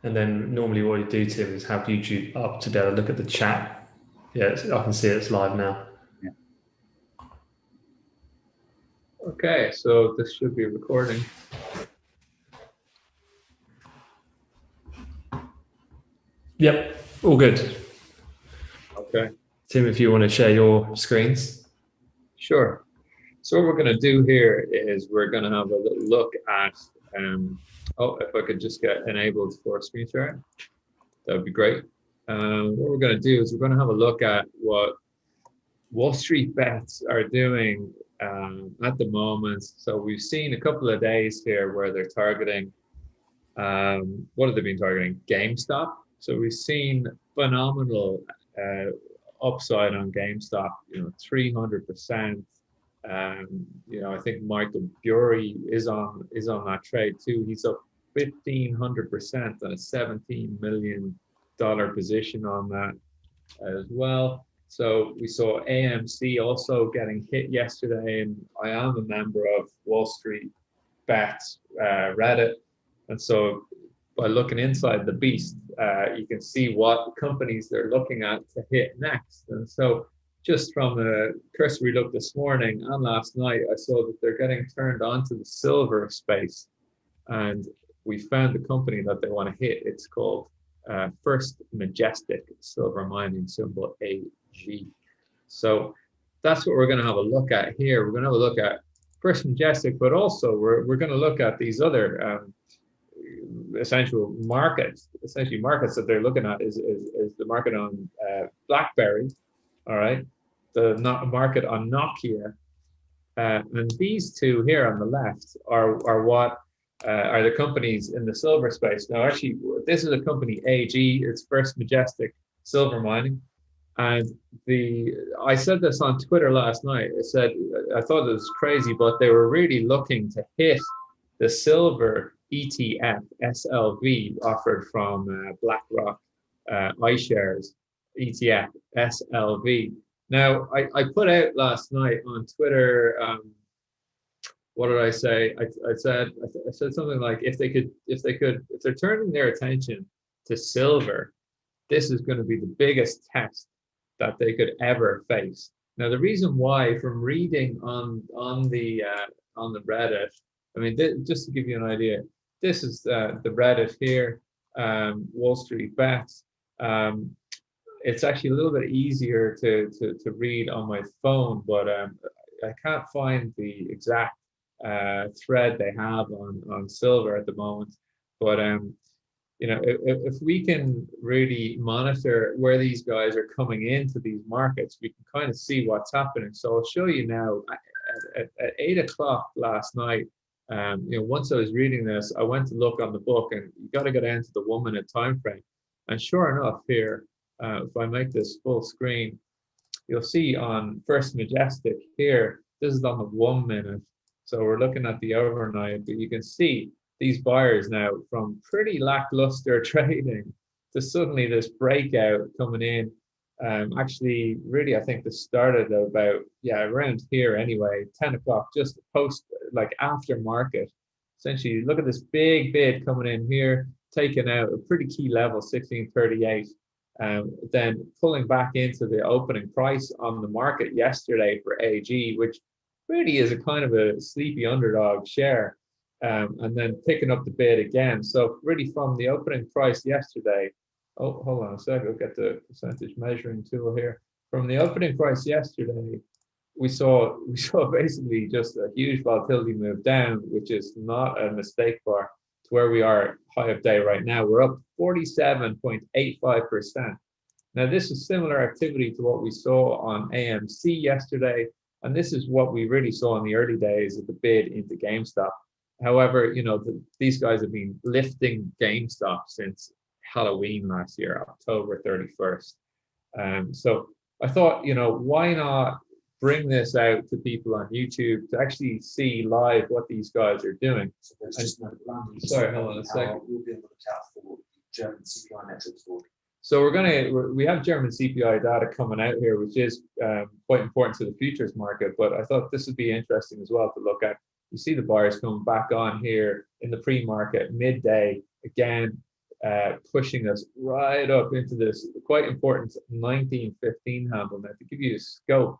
And then normally what you do, Tim, is have YouTube up to be able to look at the chat. Yeah, I can see it's live now. Yeah. Okay, so this should be recording. Yep, all good. Okay. Tim, if you want to share your screens. Sure. So what we're going to do here is we're going to have a little look at, if I could just get enabled for screen sharing, that would be great. What we're going to do is we're going to have a look at what Wall Street bets are doing at the moment. So we've seen a couple of days here where they're targeting, what have they been targeting? GameStop. So we've seen phenomenal upside on GameStop, 300%. I think Michael Burry is on that trade too. He's up 1,500% on a $17 million position on that as well. So we saw AMC also getting hit yesterday, and I am a member of Wall Street Bets Reddit, and so by looking inside the beast, you can see what companies they're looking at to hit next. And so just from a cursory look this morning and last night, I saw that they're getting turned on to the silver space. And we found the company that they want to hit. It's called First Majestic Silver Mining, symbol AG. So that's what we're going to have a look at here. We're going to have a look at First Majestic, but also we're going to look at these other essentially markets that they're looking at is the market on BlackBerry, all right, the market on Nokia, and these two here on the left are what are the companies in the silver space. Now, actually, this is a company, AG, it's First Majestic Silver Mining. And I said this on Twitter last night. I thought it was crazy, but they were really looking to hit the silver ETF SLV offered from BlackRock iShares ETF SLV. Now, I put out last night on Twitter. What did I say? I said something like, if they're turning their attention to silver, this is going to be the biggest test that they could ever face. Now, the reason why, from reading on the Reddit, I mean, just to give you an idea, this is the Reddit here, Wall Street Bets. It's actually a little bit easier to read on my phone, but I can't find the exact thread they have on silver at the moment. But if we can really monitor where these guys are coming into these markets, we can kind of see what's happening. So I'll show you now. At 8 o'clock last night, once I was reading this, I went to look on the book, and you got to go down to the 1 minute time frame. And sure enough, here, if I make this full screen, you'll see on First Majestic here, this is on the 1 minute. So we're looking at the overnight, but you can see these buyers now from pretty lackluster trading to suddenly this breakout coming in. Actually, really, I think this started about, around here anyway, 10 o'clock, just post, like after market. Essentially, look at this big bid coming in here, taking out a pretty key level, 1638. Then pulling back into the opening price on the market yesterday for AG, which really is a kind of a sleepy underdog share, and then picking up the bid again. So really from the opening price yesterday, oh, hold on a second, I'll get the percentage measuring tool here. From the opening price yesterday, we saw basically just a huge volatility move down, which is not a mistake bar, to where we are high of day right now. We're up 47.85%. Now, this is similar activity to what we saw on AMC yesterday, and this is what we really saw in the early days of the bid into GameStop. However, these guys have been lifting GameStop since Halloween last year, October 31st. So I thought, why not bring this out to people on YouTube to actually see live what these guys are doing. So there's just no plan. Sorry, hold on a second. We'll be able to look out for German CPI metrics for. So we have German CPI data coming out here, which is quite important to the futures market. But I thought this would be interesting as well to look at. You see the buyers coming back on here in the pre-market midday again. pushing us right up into this quite important 1915 handle. Now, to give you a scope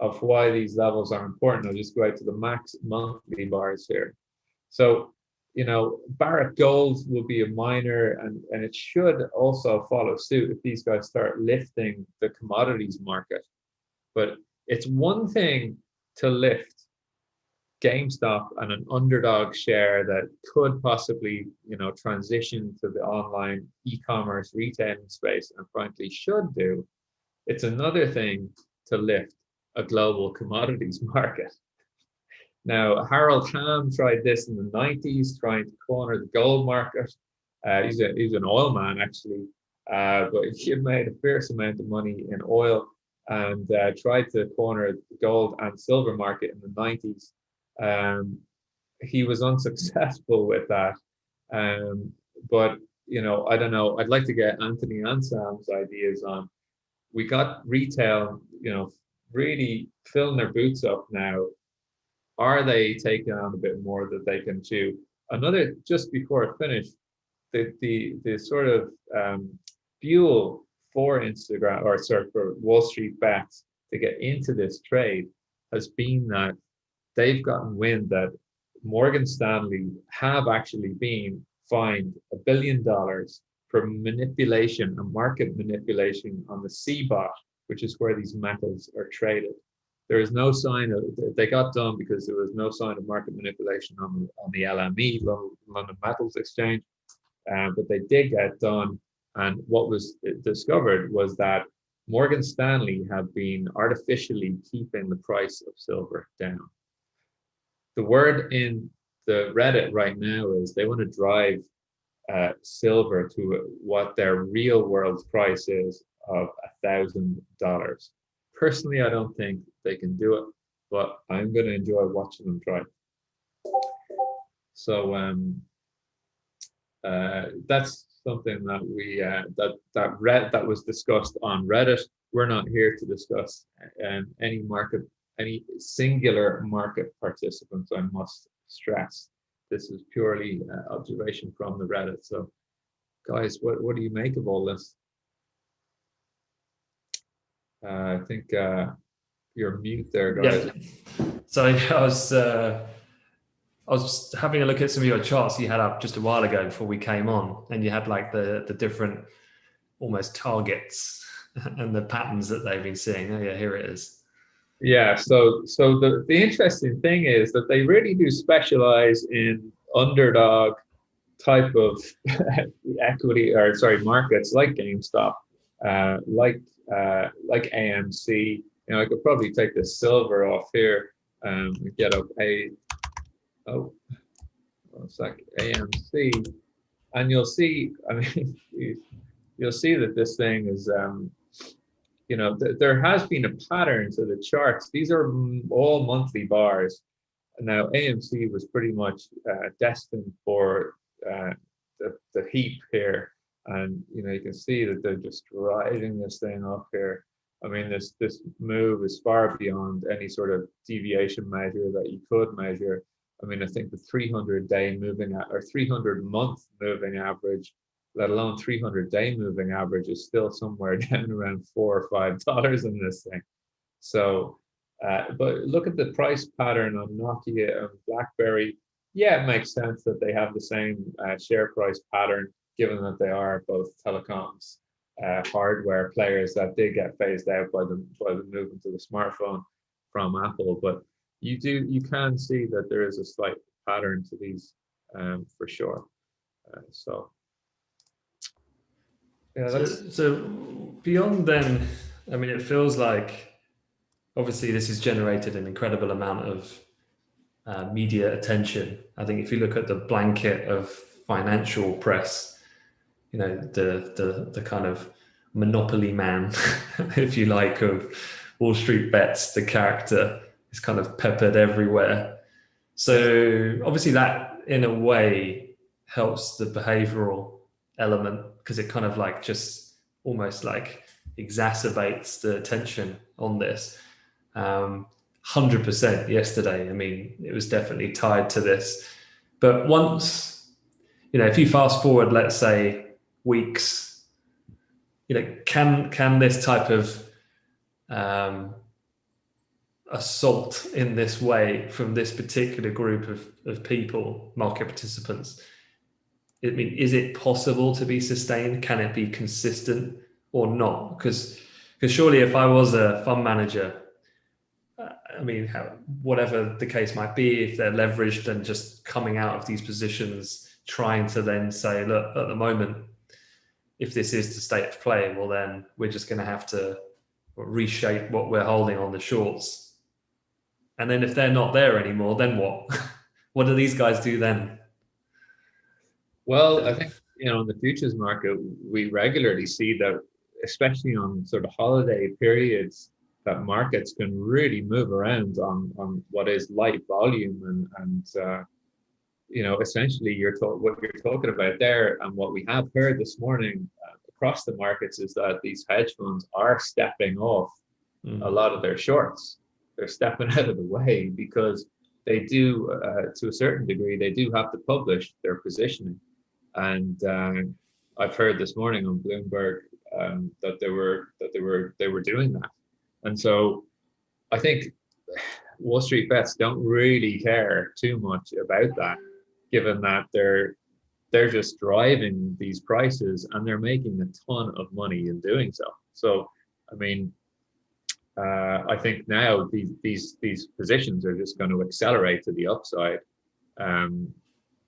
of why these levels are important, I'll just go out to the max monthly bars here. So, you know, Barrick Gold will be a minor, and it should also follow suit if these guys start lifting the commodities market. But it's one thing to lift GameStop and an underdog share that could possibly, you know, transition to the online e-commerce retailing space, and frankly should do. It's another thing to lift a global commodities market. Now, Harold Ham tried this in the 90s, trying to corner the gold market. He's an oil man, actually, but he had made a fierce amount of money in oil, and tried to corner the gold and silver market in the 90s. He was unsuccessful with that. But, you know, I don't know. I'd like to get Anthony Anselm's ideas on. We got retail, you know, really filling their boots up now. Are they taking on a bit more that they can chew? Another, just before I finish, the sort of fuel for Instagram, or sorry, for Wall Street bets to get into this trade has been that they've gotten wind that Morgan Stanley have actually been fined $1 billion for manipulation and market manipulation on the CBOT, which is where these metals are traded. There is no sign of, they got done because there was no sign of market manipulation on the LME, London Metals Exchange, but they did get done. And what was discovered was that Morgan Stanley have been artificially keeping the price of silver down. The word in the Reddit right now is they want to drive silver to what their real world price is of $1,000. Personally, I don't think they can do it, but I'm going to enjoy watching them try. So that's something that we that was discussed on Reddit. We're not here to discuss any singular market participants. I must stress this is purely observation from the Reddit. So, guys, what do you make of all this? I think you're mute there, guys. Yeah. So I was having a look at some of your charts you had up just a while ago before we came on, and you had like the different almost targets and the patterns that they've been seeing. Oh yeah, here it is. Yeah, so the interesting thing is that they really do specialize in underdog type of equity, or sorry, markets like GameStop, like AMC. You know, I could probably take the silver off here and get up it's like AMC, and you'll see. I mean, you'll see that this thing is. You know, there has been a pattern to the charts. These are all monthly bars. Now, AMC was pretty much destined for the heap here. And, you know, you can see that they're just riding this thing up here. I mean, this move is far beyond any sort of deviation measure that you could measure. I mean, I think the 300-day moving or 300-month moving average, let alone 300-day moving average, is still somewhere down around $4 or $5 in this thing. So, but look at the price pattern on Nokia and BlackBerry. Yeah, it makes sense that they have the same share price pattern, given that they are both telecoms hardware players that did get phased out by the movement to the smartphone from Apple. But you can see that there is a slight pattern to these for sure. Yeah, so beyond then, I mean, it feels like obviously this has generated an incredible amount of media attention. I think if you look at the blanket of financial press, you know, the kind of monopoly man, if you like, of Wall Street Bets, the character is kind of peppered everywhere. So obviously that in a way helps the behavioral element, because it kind of like just almost like exacerbates the attention on this. 100% yesterday. I mean, it was definitely tied to this. But once, you know, if you fast forward, let's say weeks, can this type of assault in this way from this particular group of people, market participants, I mean, is it possible to be sustained? Can it be consistent or not? Because surely if I was a fund manager, I mean, whatever the case might be, if they're leveraged and just coming out of these positions, trying to then say, look, at the moment, if this is the state of play, well, then we're just going to have to reshape what we're holding on the shorts. And then if they're not there anymore, then what? What do these guys do then? Well, I think, in the futures market, we regularly see that, especially on sort of holiday periods, that markets can really move around on what is light volume and essentially what you're talking about there, and what we have heard this morning across the markets is that these hedge funds are stepping off a lot of their shorts. They're stepping out of the way because they do, to a certain degree, they do have to publish their positioning. And I've heard this morning on Bloomberg that they were doing that. And so I think Wall Street bets don't really care too much about that, given that they're just driving these prices and they're making a ton of money in doing so. So, I mean, I think now these positions are just going to accelerate to the upside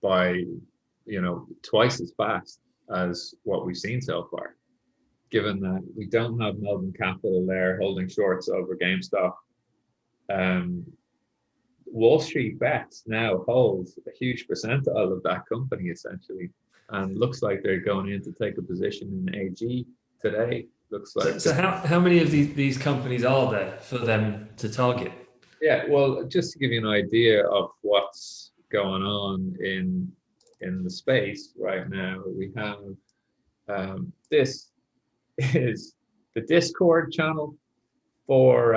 by twice as fast as what we've seen so far, given that we don't have Melbourne Capital there holding shorts over GameStop. Wall Street bets now holds a huge percentile of that company essentially, and looks like they're going in to take a position in AG today. Looks like. So how many of these companies are there for them to target? Yeah, well, just to give you an idea of what's going on in the space right now, we have this is the Discord channel for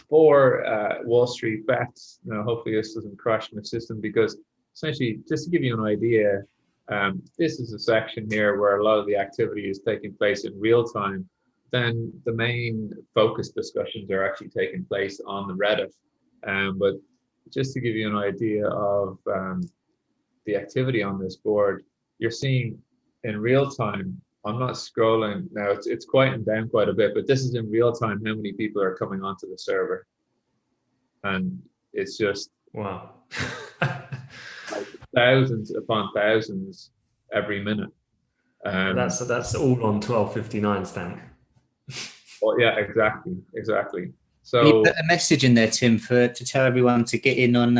Wall Street bets. Now, hopefully this doesn't crash my system, because essentially, just to give you an idea, this is a section here where a lot of the activity is taking place in real time. Then the main focus discussions are actually taking place on the Reddit. But just to give you an idea of the activity on this board, you're seeing in real time. I'm not scrolling now, it's quieting down quite a bit, but this is in real time how many people are coming onto the server. And it's just wow. like thousands upon thousands every minute. That's all on 12:59 stamp. Well, yeah, exactly. So can you put a message in there, Tim, to tell everyone to get in on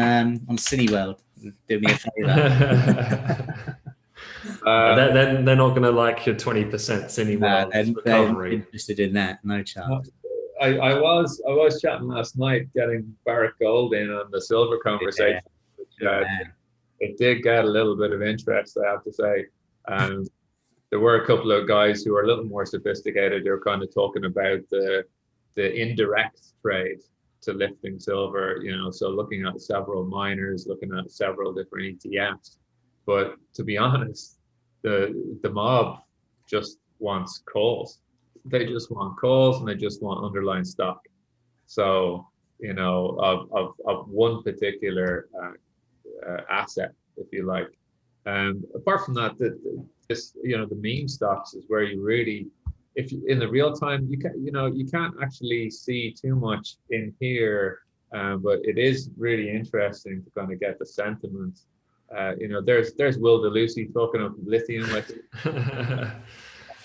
Cineworld? Do me a favour. They're not going to like your 20% Cineworld recovery. They're interested in that, no chance. I was chatting last night, getting Barrett Gold in on the silver conversation. Yeah. It did get a little bit of interest, I have to say. There were a couple of guys who are a little more sophisticated. They were kind of talking about the indirect trade to lifting silver, so looking at several miners, looking at several different ETFs. But to be honest, the mob just wants calls. They just want calls and they just want underlying stock. So, of one particular asset, if you like. Apart from that, the meme stocks is where you really, if you, in the real time, you can't actually see too much in here, but it is really interesting to kind of get the sentiment. There's Will DeLucy talking of lithium. Like,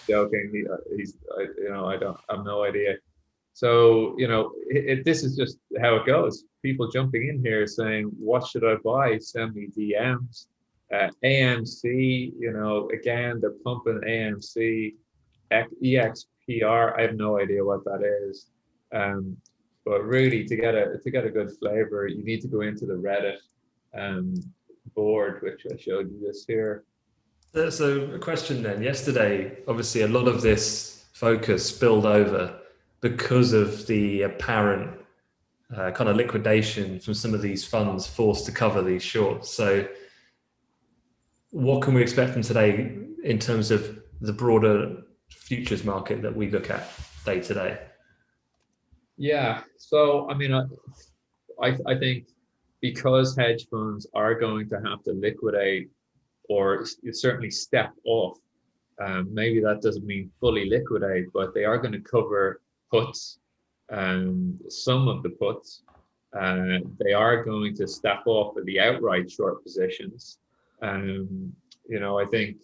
joking, I have no idea. So this is just how it goes. People jumping in here saying, "What should I buy?" Send me DMs. AMC, again, they're pumping AMC, EXPR. I have no idea what that is. But really, to get a good flavor, you need to go into the Reddit board, which I showed you this here. So a question then. Yesterday, obviously, a lot of this focus spilled over because of the apparent kind of liquidation from some of these funds forced to cover these shorts. So what can we expect from today in terms of the broader futures market that we look at day to day? Yeah. So, I mean, I think because hedge funds are going to have to liquidate or certainly step off, maybe that doesn't mean fully liquidate, but they are going to cover puts, some of the puts. They are going to step off of the outright short positions. You know, I think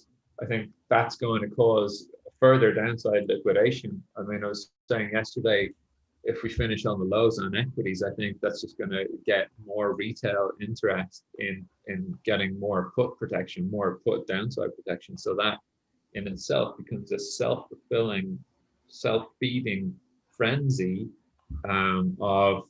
that's going to cause further downside liquidation. I mean, I was saying yesterday, if we finish on the lows on equities, I think that's just going to get more retail interest in getting more put protection, more put downside protection. So that in itself becomes a self-fulfilling, self-feeding frenzy of,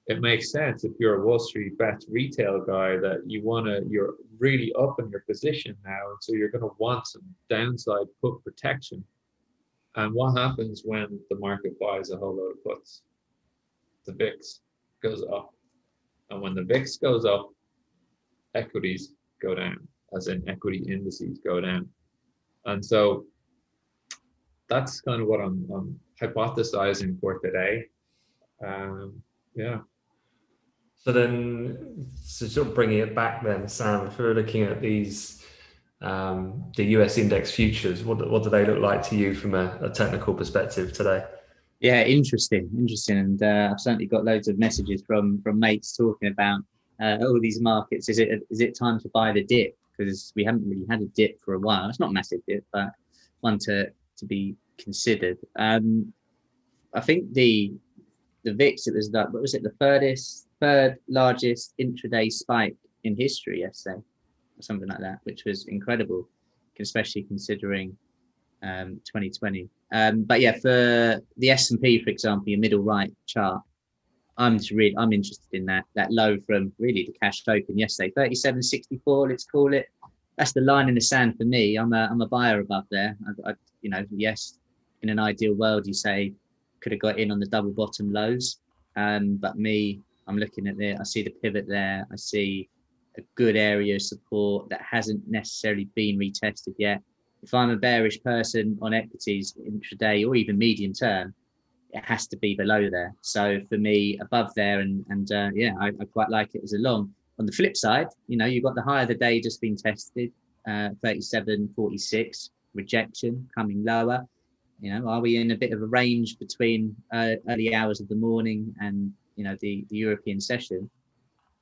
it makes sense if you're a Wall Street bets retail guy that you're really up in your position now, and so you're going to want some downside put protection. And what happens when the market buys a whole load of puts? The VIX goes up. And when the VIX goes up, equities go down, as in equity indices go down. And so that's kind of what I'm hypothesizing for today. Yeah. So then, so sort of bringing it back then, Sam, if we're looking at these, the US index futures, what do they look like to you from a technical perspective today? Yeah, interesting. And I've certainly got loads of messages from mates talking about all these markets. Is it time to buy the dip? Because we haven't really had a dip for a while. It's not a massive dip, but one to be considered. I think the VIX, it was that, what was it, the third largest intraday spike in history yesterday, or something like that, which was incredible, especially considering 2020. But yeah, for the S&P, for example, your middle right chart, I'm interested in that low from really the cash token yesterday, 37.64, let's call it. That's the line in the sand for me. I'm a buyer above there. You know, yes, in an ideal world, you say could have got in on the double bottom lows, but me, I'm looking at there. I see the pivot there. I see a good area of support that hasn't necessarily been retested yet. If I'm a bearish person on equities intraday or even medium term, it has to be below there. So for me, above there, and yeah, I quite like it as a long. On the flip side, you know, you've got the high of the day just been tested, 37.46, rejection coming lower. You know, are we in a bit of a range between early hours of the morning and, you know, the European session?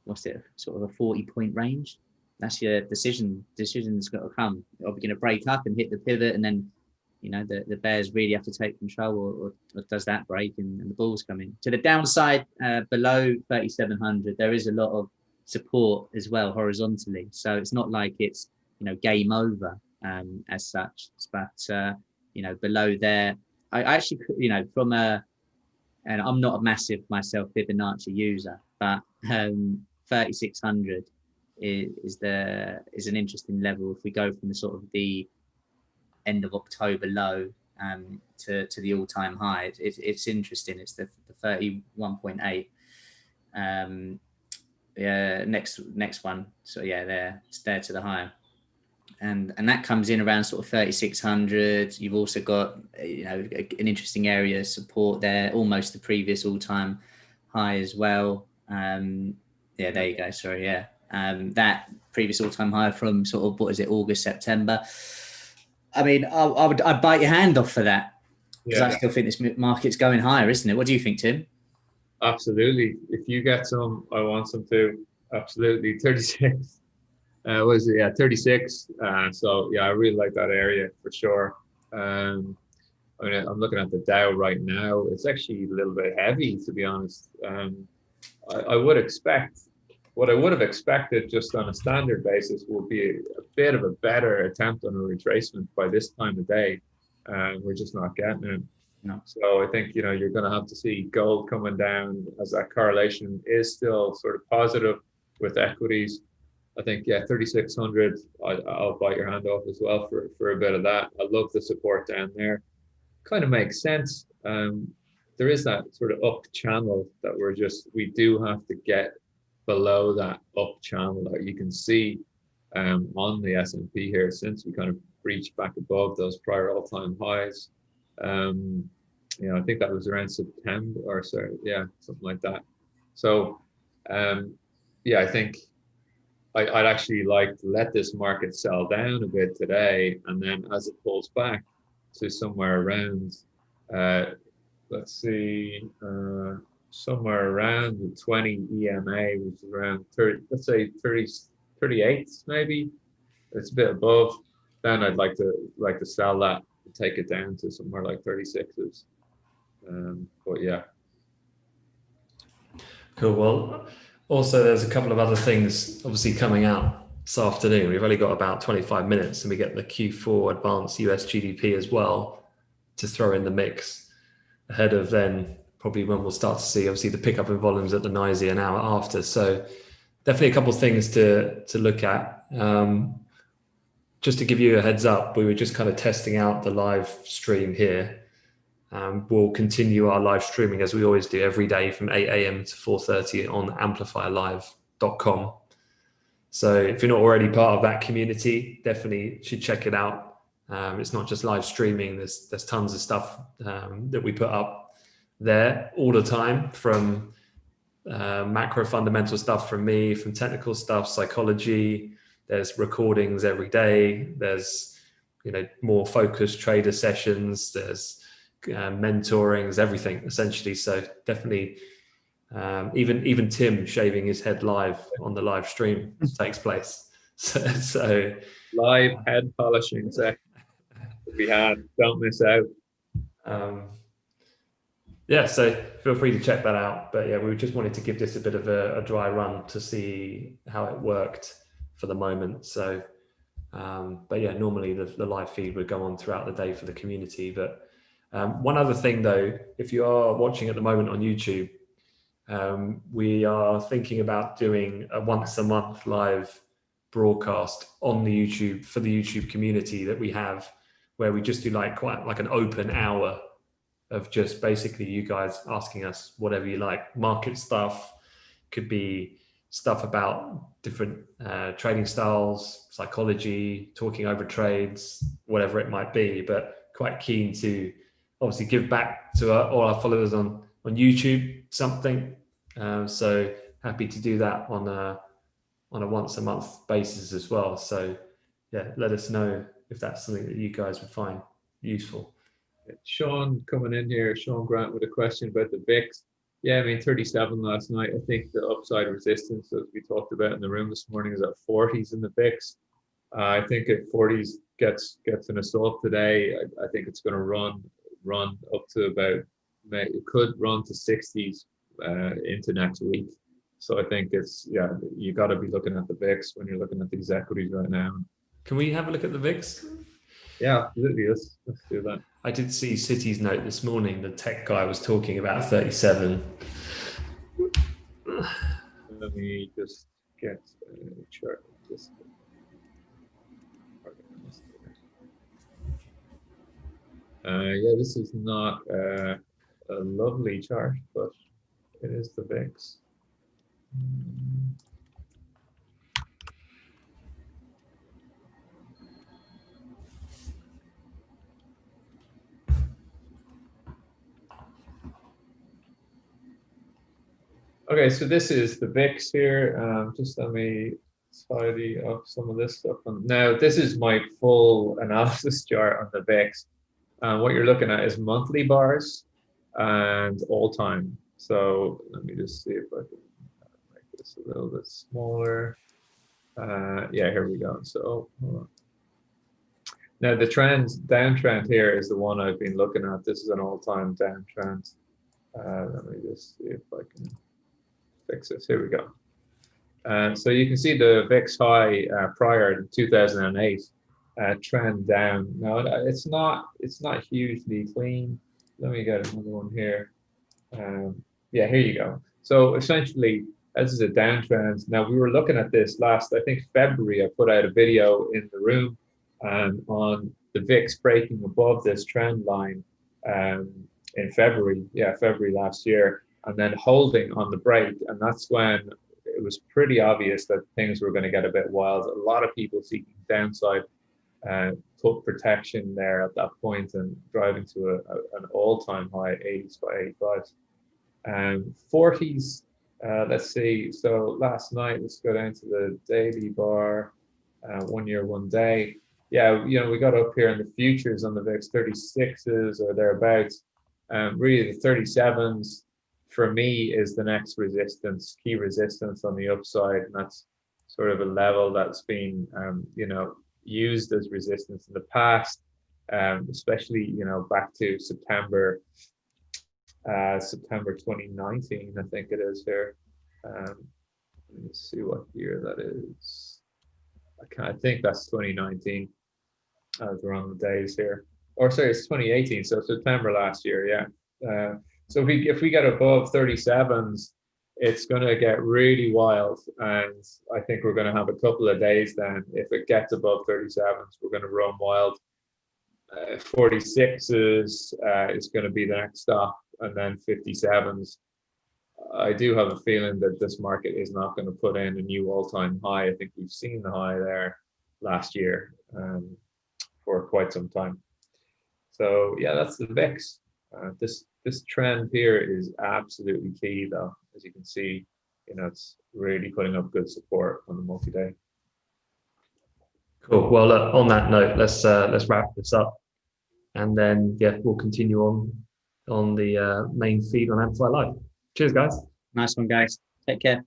What's it, sort of a 40-point range? That's your decision's got to come. Are we going to break up and hit the pivot, and then, you know, the bears really have to take control, or does that break and the bulls come in? To the downside, below 3,700, there is a lot of support as well horizontally. So it's not like it's, you know, game over as such. But you know, below there, I actually, you know, and I'm not a massive myself Fibonacci user, but 3,600 is an interesting level. If we go from the sort of the end of October low to the all-time high, it's interesting. It's the 31.8. Yeah, next one. So yeah, it's there to the high, and that comes in around sort of 3,600. You've also got, you know, an interesting area of support there, almost the previous all-time high as well. Yeah, there you go. Sorry, yeah. That previous all-time high from sort of, what is it, August, September. I mean, I'd bite your hand off for that, because I still think this market's going higher, isn't it? What do you think, Tim? Absolutely. If you get some, I want some too. Absolutely. 36. What is it? Yeah, 36. So yeah, I really like that area for sure. I mean, I'm looking at the Dow right now. It's actually a little bit heavy, to be honest. I would expect, what I would have expected just on a standard basis would be a bit of a better attempt on a retracement by this time of day. We're just not getting it. No. So I think, you know, you're going to have to see gold coming down, as that correlation is still sort of positive with equities. I think, yeah, 3,600, I'll bite your hand off as well for a bit of that. I love the support down there. Kind of makes sense. There is that sort of up channel that we do have to get below that up channel that you can see. on the S&P here since we kind of breached back above those prior all-time highs. You know, I think that was around September, or sorry, yeah, something like that. So, yeah, I think I'd actually like to let this market sell down a bit today, and then as it pulls back to somewhere around, let's see, somewhere around the 20 EMA, which is around 30, let's say 38 maybe. It's a bit above. Then I'd like to sell that and take it down to somewhere like 36s. But yeah. Cool. Well, also there's a couple of other things obviously coming out this afternoon. We've only got about 25 minutes and we get the Q4 advanced US GDP as well to throw in the mix ahead of then probably when we'll start to see obviously the pickup in volumes at the NYSE an hour after. So definitely a couple of things to look at. Just to give you a heads up, we were just kind of testing out the live stream here. We'll continue our live streaming as we always do every day from 8 a.m. to 4:30 on AmplifyLIVE.com. So if you're not already part of that community, definitely should check it out. It's not just live streaming. There's tons of stuff that we put up there all the time, from macro fundamental stuff from me, from technical stuff, psychology. There's recordings every day. There's, you know, more focused trader sessions. There's mentoring, there's everything essentially. So definitely, even Tim shaving his head live on the live stream takes place. So Live head polishing session to be had. Don't miss out. Yeah, so feel free to check that out. But yeah, we just wanted to give this a bit of a dry run to see how it worked for the moment. So, but yeah, normally the live feed would go on throughout the day for the community. But one other thing though, if you are watching at the moment on YouTube, we are thinking about doing a once a month live broadcast on the YouTube for the YouTube community that we have, where we just do quite like an open hour of just basically you guys asking us whatever you like, market stuff, could be stuff about different trading styles, psychology, talking over trades, whatever it might be, but quite keen to obviously give back to all our followers on YouTube something. So happy to do that on a once a month basis as well. So yeah, let us know if that's something that you guys would find useful. Sean coming in here, Sean Grant with a question about the VIX. Yeah, I mean 37 last night. I think the upside resistance, as we talked about in the room this morning, is at 40s in the VIX. I think if 40s gets an assault today, I think it's going to run up to about, it could run to 60s into next week. So I think it's, yeah, you got to be looking at the VIX when you're looking at these equities right now. Can we have a look at the VIX? Yeah, absolutely. Let's do that. I did see Citi's note this morning. The tech guy was talking about 37. Let me just get a chart of this. Yeah, this is not a lovely chart, but it is the VIX. Okay, so this is the VIX here. Just let me tidy up some of this stuff. Now, this is my full analysis chart on the VIX. What you're looking at is monthly bars and all time. So let me just see if I can make this a little bit smaller. Yeah, here we go. So hold on. Now the downtrend here is the one I've been looking at. This is an all-time downtrend. Let me just see if I can fix this. Here we go. So you can see the VIX high prior to 2008 trend down. Now it's not hugely clean. Let me get another one here. Yeah, here you go. So essentially, this is a downtrend. Now we were looking at this last, I think February. I put out a video in the room on the VIX breaking above this trend line in February. Yeah, February last year. And then holding on the break, and that's when it was pretty obvious that things were going to get a bit wild. A lot of people seeking downside put protection there at that point and driving to an all-time high, 80s by 85s. 40s, let's see. So last night, let's go down to the daily bar, 1 year, 1 day. Yeah, you know, we got up here in the futures on the VIX 36s or thereabouts. Really, the 37s for me is the next resistance, key resistance on the upside, and that's sort of a level that's been, you know, used as resistance in the past, especially, you know, back to September 2019, I think it is here. Let me see what year that is. I think that's 2019. I was wrong the days here. Or sorry, it's 2018, so September last year, yeah. So if we get above 37s, it's going to get really wild, and I think we're going to have a couple of days then. If it gets above 37s, we're going to run wild. 46s is going to be the next stop, and then 57s. I do have a feeling that this market is not going to put in a new all-time high. I think we've seen the high there last year for quite some time. So yeah, that's the VIX. This trend here is absolutely key, though. As you can see, you know, it's really putting up good support on the multi-day. Cool. Well, on that note, let's wrap this up, and then yeah, we'll continue on the main feed on Amplify Live. Cheers, guys. Nice one, guys. Take care.